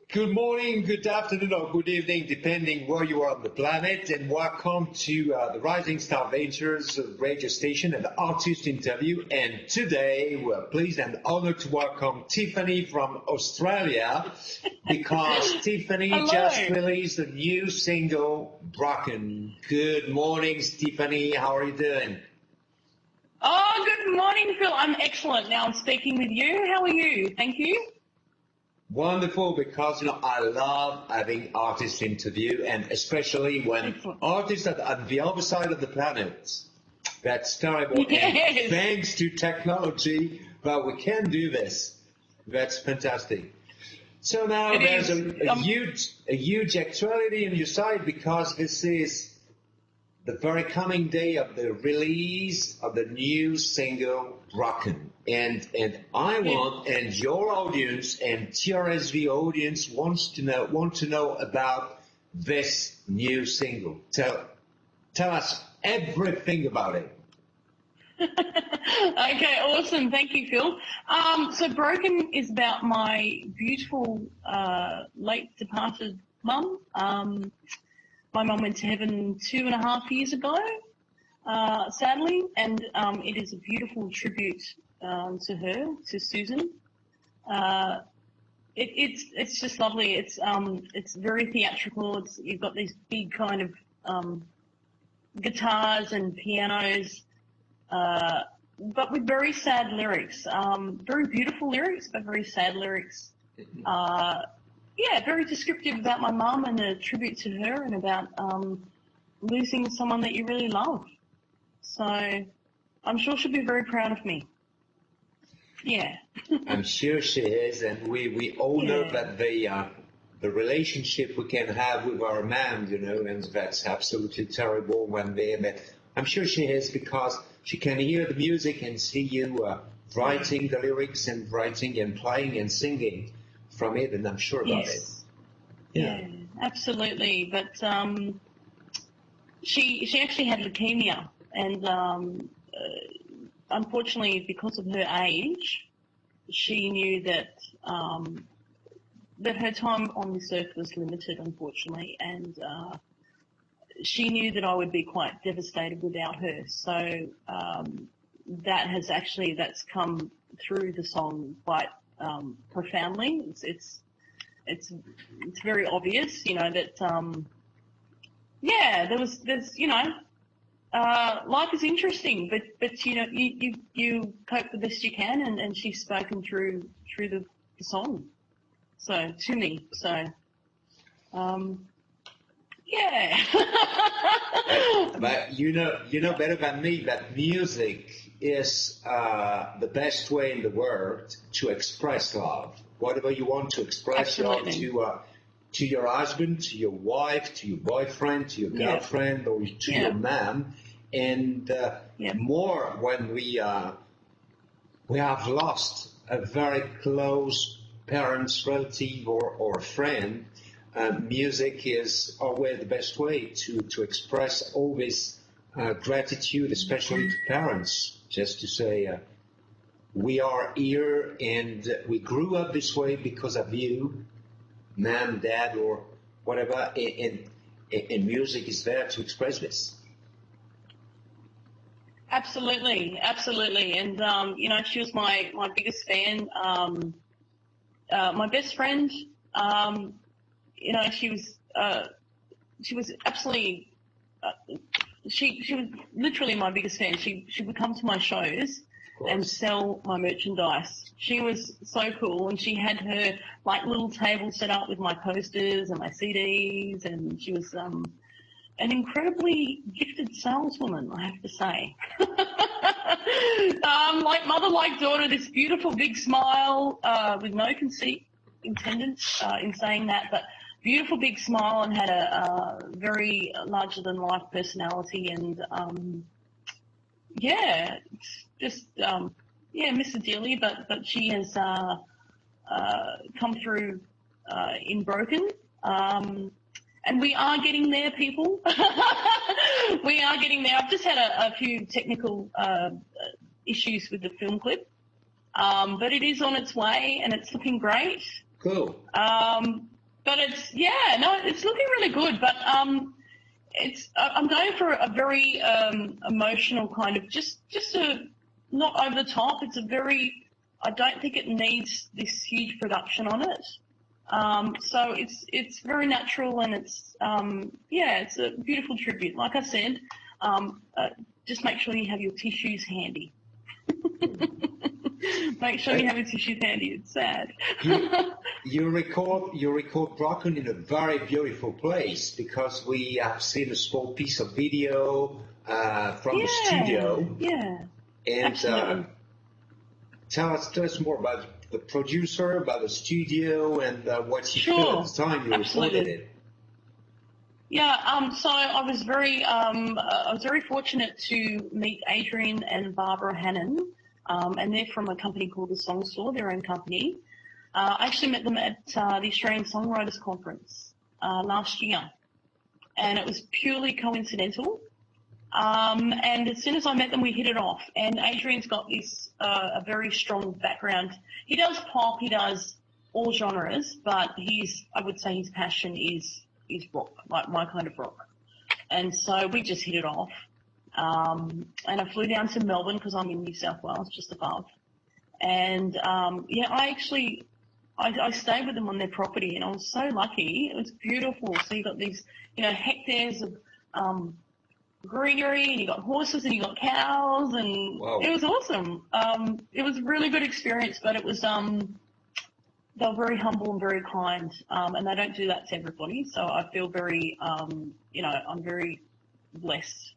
Good morning, good afternoon, or good evening, depending where you are on the planet, and welcome to the Rising Star Ventures radio station and artist interview. And today we're pleased and honored to welcome Tiffany from Australia because Tiffany just released a new single, Broken. Good morning, Tiffany. How are you doing? Oh, good morning, Phil. I'm excellent. Now I'm speaking with you. How are you? Thank you. Wonderful, because I love having artists interview, and especially when artists are at the other side of the planet. That's terrible. Yes. And thanks to technology, but we can do this. That's fantastic. So now there's a huge actuality on your side, because this is the very coming day of the release of the new single, Broken. And I want, and your audience and TRSV audience want to know about this new single. Tell us everything about it. Okay, awesome. Thank you, Phil. So Broken is about my beautiful late departed mum. My mum went to heaven 2.5 years ago, sadly, and it is a beautiful tribute to her, to Susan. It's just lovely. It's very theatrical. You've got these big kind of guitars and pianos, but with very sad lyrics. Very beautiful lyrics, but very sad lyrics. Yeah, very descriptive about my mum and a tribute to her, and about losing someone that you really love. So I'm sure she'll be very proud of me. Yeah. I'm sure she is, and we all know that the relationship we can have with our mom, and that's absolutely terrible when but I'm sure she is, because she can hear the music and see you writing the lyrics and writing and playing and singing from it, and I'm sure about it. Yeah, absolutely. But she actually had leukemia, and unfortunately, because of her age, she knew that that her time on this earth was limited, unfortunately, and she knew that I would be quite devastated without her. So that's come through the song quite profoundly. It's very obvious, that life is interesting, but you cope the best you can, and she's spoken through the song, so to me. So yeah. But you know better than me that music is the best way in the world to express love. Whatever you want to express love to your husband, to your wife, to your boyfriend, to your girlfriend, or to your mom, and more when we have lost a very close parent, relative, or friend. Music is always the best way to express all this gratitude, especially to parents, just to say, we are here and we grew up this way because of you, mom, dad, or whatever, and music is there to express this. Absolutely. And, she was my biggest fan. My best friend, she was absolutely, she was literally my biggest fan. She would come to my shows and sell my merchandise. She was so cool, and she had her little table set up with my posters and my CDs, and she was an incredibly gifted saleswoman, I have to say. Like mother, like daughter, this beautiful big smile, with no conceit intended in saying that, but beautiful big smile, and had a very larger than life personality, and miss her dearly, but she has come through in Broken, and we are getting there, people. We are getting there. I've just had a few technical issues with the film clip, but it is on its way, and it's looking great. Cool. but it's it's looking really good. But I'm going for a very emotional kind of just a not over the top. It's a very I don't think it needs this huge production on it. So it's very natural and it's it's a beautiful tribute. Like I said, just make sure you have your tissues handy. Make sure you have your tissues handy. It's sad. You record Brocken in a very beautiful place because we have seen a small piece of video from the studio. Yeah. And absolutely. Tell us more about the producer, about the studio, and what you feel at the time you recorded it. Yeah, so I was very fortunate to meet Adrian and Barbara Hannon, and they're from a company called The Song Store, their own company. I actually met them at the Australian Songwriters Conference last year, and it was purely coincidental. And as soon as I met them, we hit it off. And Adrian's got this a very strong background. He does pop, he does all genres, but I would say his passion is rock, like my kind of rock. And so we just hit it off. And I flew down to Melbourne because I'm in New South Wales, just above. And I stayed with them on their property, and I was so lucky. It was beautiful. So you got these, hectares of greenery, and you got horses, and you got cows, and It was awesome. It was a really good experience, but it was they were very humble and very kind, and they don't do that to everybody. So I feel very, I'm very blessed.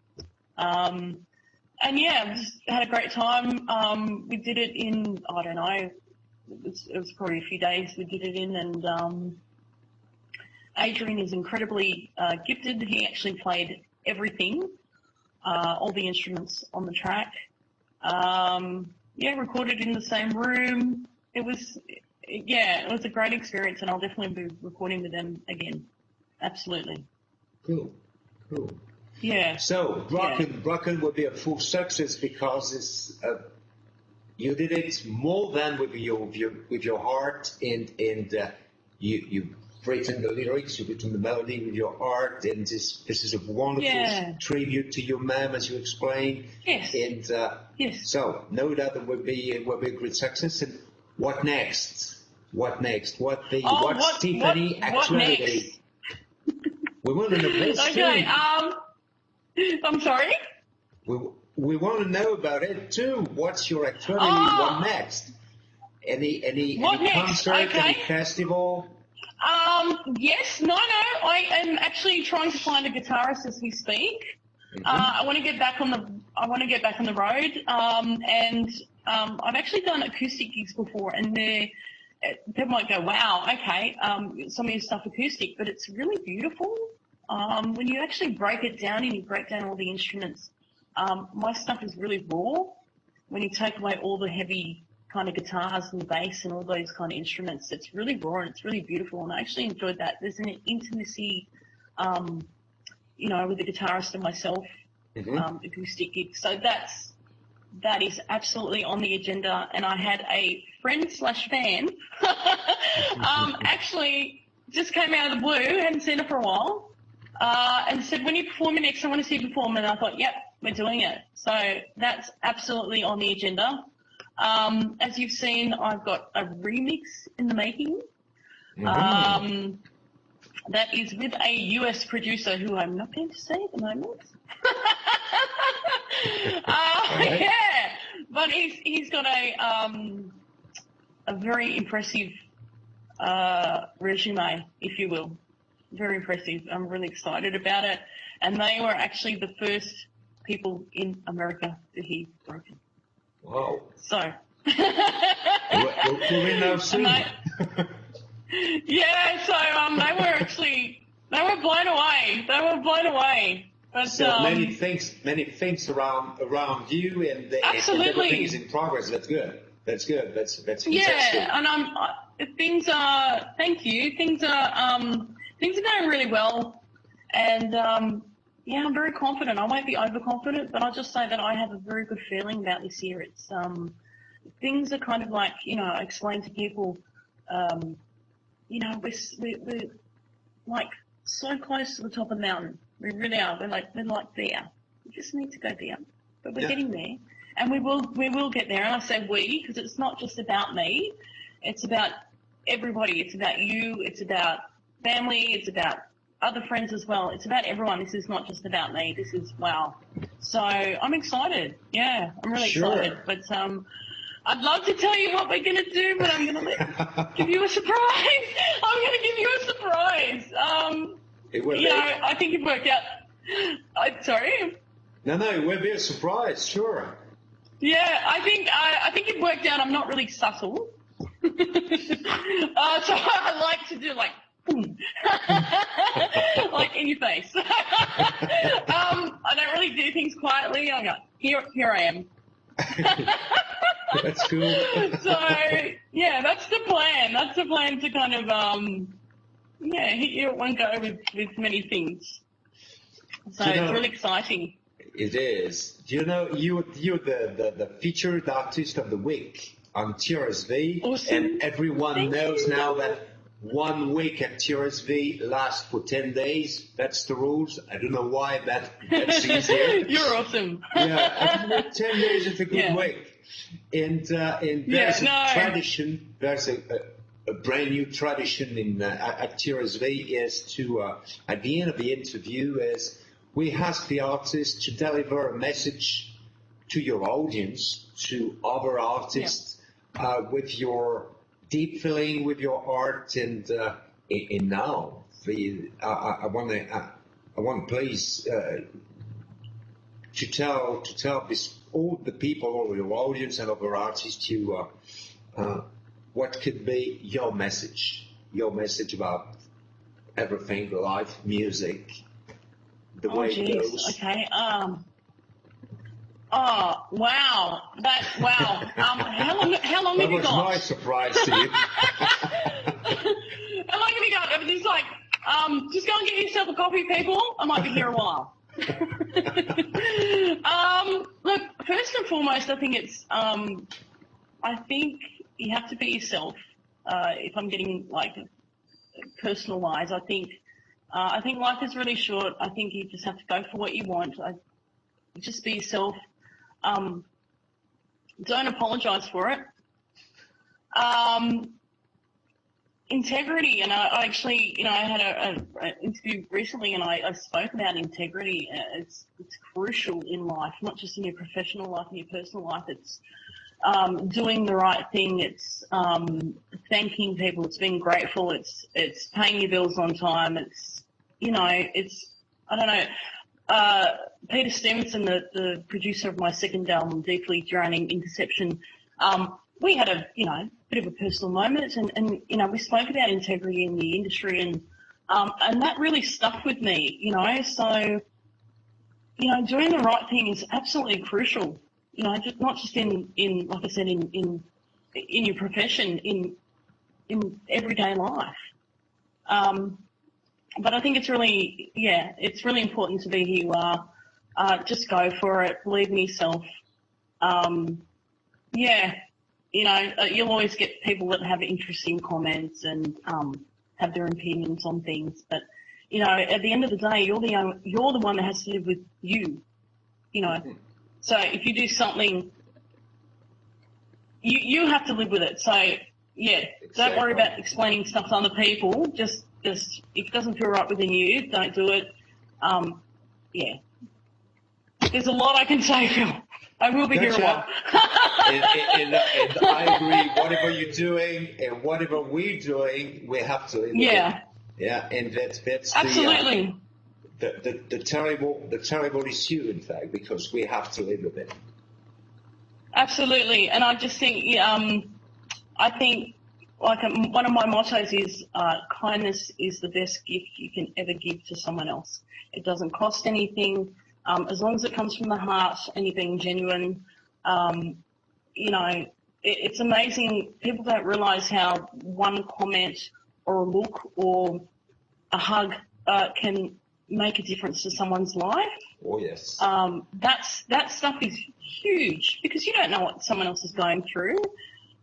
And yeah, just had a great time. We did it in, I don't know, it was probably a few days we did it in, and Adrian is incredibly gifted. He actually played everything, all the instruments on the track. Recorded in the same room. It was a great experience, and I'll definitely be recording with them again. Absolutely. Cool. Yeah. So Brocken will be a full success because it's you did it more than with your heart, and you've written the lyrics, you've written the melody with your heart, and this is a wonderful tribute to your mom, as you explained. Yes. And yes. So no doubt it will be a great success. And what next? What's Tiffany actually? We want to know this okay. too. I'm sorry. We want to know about it too. What's your actuality? What next? Any concert? Okay. Any festival? Yes. No. I am actually trying to find a guitarist as we speak. Mm-hmm. I want to get back on the road. And I've actually done acoustic gigs before, and people might go, "Wow, okay, some of your stuff acoustic," but it's really beautiful. When you actually break it down and you break down all the instruments, my stuff is really raw. When you take away all the heavy kind of guitars and bass and all those kind of instruments, it's really raw and it's really beautiful. And I actually enjoyed that. There's an intimacy, with the guitarist and myself, acoustic gig. So that is absolutely on the agenda. And I had a friend/fan actually just came out of the blue, hadn't seen her for a while. And said, when you perform next, I want to see you perform. And I thought, yep, we're doing it. So that's absolutely on the agenda. As you've seen, I've got a remix in the making. That is with a US producer who I'm not going to say at the moment. Yeah, but he's got a very impressive resume, if you will. Very impressive. I'm really excited about it. And they were actually the first people in America to hear Brocken. Wow. So. We'll know soon. They were blown away. But, so many things around you, and everything is in progress. That's good. That's fantastic. Yeah, and thank you. Things are going really well, and I'm very confident. I won't be overconfident, but I'll just say that I have a very good feeling about this year. It's things are kind of like, I explain to people, we're like so close to the top of the mountain. We really are. We're like there. We just need to go down, but we're getting there, and we will get there. And I say we because it's not just about me. It's about everybody. It's about you. It's about family. It's about other friends as well. It's about everyone. This is not just about me. This is wow. So I'm excited. Yeah, I'm really excited. But I'd love to tell you what we're going to do, but I'm going to give you a surprise. I'm going to give you a surprise. I think it worked out. Sorry? No, it will be a surprise, sure. Yeah, I think it worked out. I'm not really subtle. So I like to do like, boom. Like in your face. I don't really do things quietly. I go, here I am. That's cool. So yeah, that's the plan. That's the plan to kind of hit you at one go with many things. So it's really exciting. It is. Do you know you're the featured artist of the week on TRSV, awesome. And everyone Thank knows you. now that 1 week at TRSV lasts for 10 days. That's the rules. I don't know why that's easier. You're awesome. Yeah, I think 10 days is a good week. And there's a tradition. There's a brand new tradition at TRSV is to at the end of the interview is we ask the artist to deliver a message to your audience, to other artists, with your deep feeling, with your art, and now I want please to tell this all the people, all your audience, and other artists to what could be your message about everything, life, music, the way it goes. Okay. Oh wow! Wow. How long have you got? That was my surprise to you. How long have you got? Everything's like, just go and get yourself a coffee, people. I might be here a while. Look, first and foremost, I think it's, I think you have to be yourself. If I'm getting like personal-wise, I think life is really short. I think you just have to go for what you want. Just be yourself. Don't apologize for it. Integrity, and I actually, I had an interview recently, and I spoke about integrity. It's crucial in life, not just in your professional life, in your personal life. It's doing the right thing. It's thanking people. It's being grateful. It's paying your bills on time. It's I don't know. Peter Stevenson, the producer of my second album, Deeply Drowning Interception, we had a bit of a personal moment, and we spoke about integrity in the industry, and that really stuck with me. So doing the right thing is absolutely crucial. Not just in like I said, in your profession, in everyday life. But I think it's really important to be who you are. Just go for it. Believe in yourself. You'll always get people that have interesting comments and have their opinions on things. But at the end of the day, you're the one that has to live with you. So if you do something, you have to live with it. So don't worry about explaining stuff to other people. Just if it doesn't feel right within you, don't do it. There's a lot I can say, Phil. I will be here a while. and I agree. Whatever you're doing and whatever we're doing, we have to live with it. Yeah, and that's absolutely the terrible issue, in fact, because we have to live with it. Absolutely, and I just think I think like one of my mottos is kindness is the best gift you can ever give to someone else. It doesn't cost anything. As long as it comes from the heart and you're being genuine, it's amazing. People don't realize how one comment or a look or a hug can make a difference to someone's life. Oh, yes. That stuff is huge because you don't know what someone else is going through.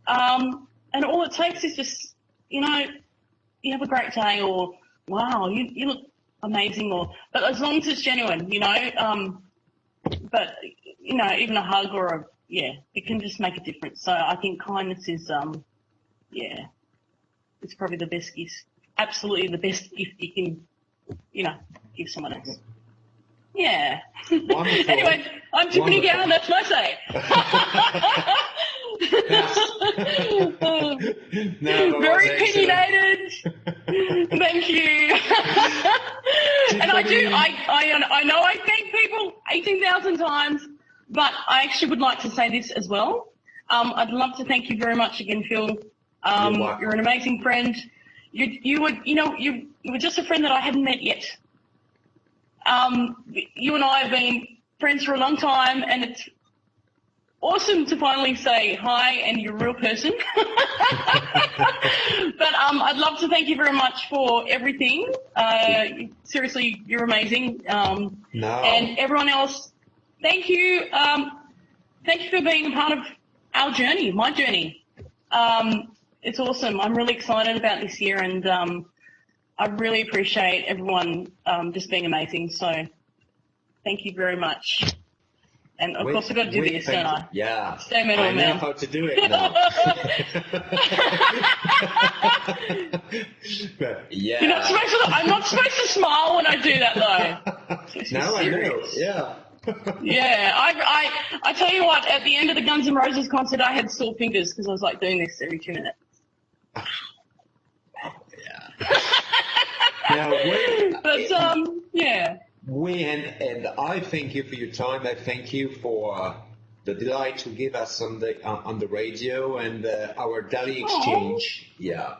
And all it takes is just, you have a great day, or wow, you look amazing, but as long as it's genuine, but even a hug or it can just make a difference. So I think kindness is it's probably the best gift, absolutely the best gift you can give someone else. Yeah. Wonderful. Anyway, I'm Tiffany GOW, and that's my say. No, very opinionated. Thank you. And I know I thank people 18,000 times, but I actually would like to say this as well. I'd love to thank you very much again, Phil. You're an amazing friend. You were just a friend that I hadn't met yet. You and I have been friends for a long time, and it's awesome to finally say hi and you're a real person. But I'd love to thank you very much for everything. Seriously, you're amazing. And everyone else, thank you. Thank you for being a part of our journey, my journey. It's awesome. I'm really excited about this year, and I really appreciate everyone just being amazing. So thank you very much. And of course, I've got to do this, don't I? Yeah. Stay metal, I know how to do it now. Yeah. I'm not supposed to smile when I do that, though. No, I know. Yeah. Yeah. I tell you what, at the end of the Guns N' Roses concert, I had sore fingers because I was like doing this every 2 minutes. Now, yeah. And I thank you for your time. I thank you for the delight to give us on the radio and our daily exchange. Yeah.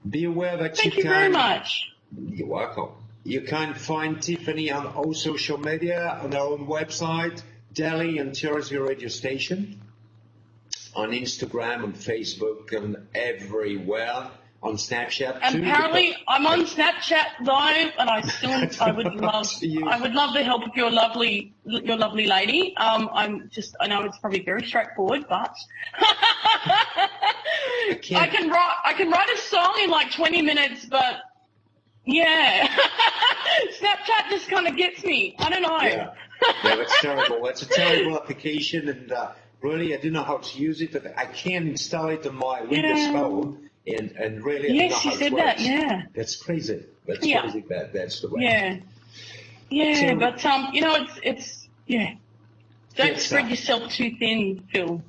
Be aware that thank you very much. You're welcome. You can find Tiffany on all social media, on our own website, Delhi and TRSV radio station, on Instagram, on Facebook, and everywhere. On Snapchat too. Apparently, I'm on Snapchat though, and I would love the help of your lovely lady. I know it's probably very straightforward, but I can write a song in like 20 minutes, but yeah, Snapchat just kind of gets me. I don't know. Yeah, that's terrible. That's a terrible application, and really, I don't know how to use it. But I can install it on my Windows phone. And really, yes, you said that. Yeah, that's crazy. That's crazy. That's the way. Yeah. So, but it's Don't spread yourself too thin, Phil.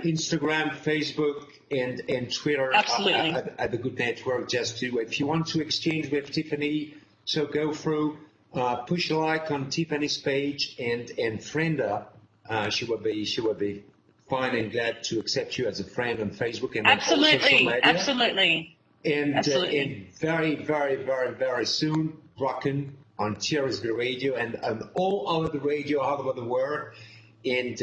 Instagram, Facebook, and Twitter Absolutely. are the good network. Just to, if you want to exchange with Tiffany, so go through, push a like on Tiffany's page and friend her. She will be fine and glad to accept you as a friend on Facebook and on social media. Absolutely. And very, very, very, very soon, Brocken on TRSV Radio and on all over the radio all over the world. And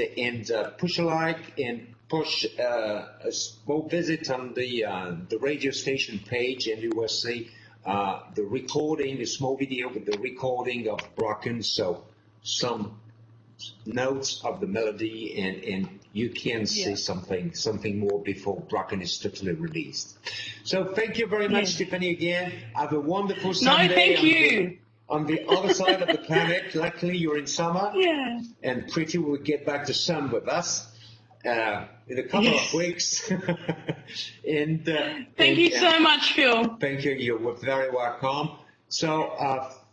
push a like and push a small visit on the radio station page, and you will see the recording, a small video with the recording of Brocken. So some notes of the melody, and you can see something more before Brocken is totally released. So thank you very much, Tiffany, again. Have a wonderful Sunday. No, thank you. On the other side of the planet. Luckily, you're in summer. Yeah. And Pretty will get back to sun with us in a couple of weeks. And thank you so much, Phil. Thank you. You're very welcome. So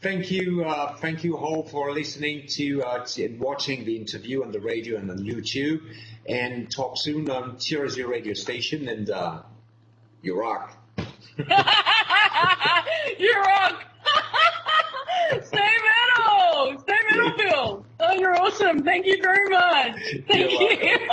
thank you all for listening to and watching the interview on the radio and on YouTube. And talk soon on TRSV radio station. And you rock. You rock. Stay metal, Phil. Oh, you're awesome. Thank you very much. Thank you.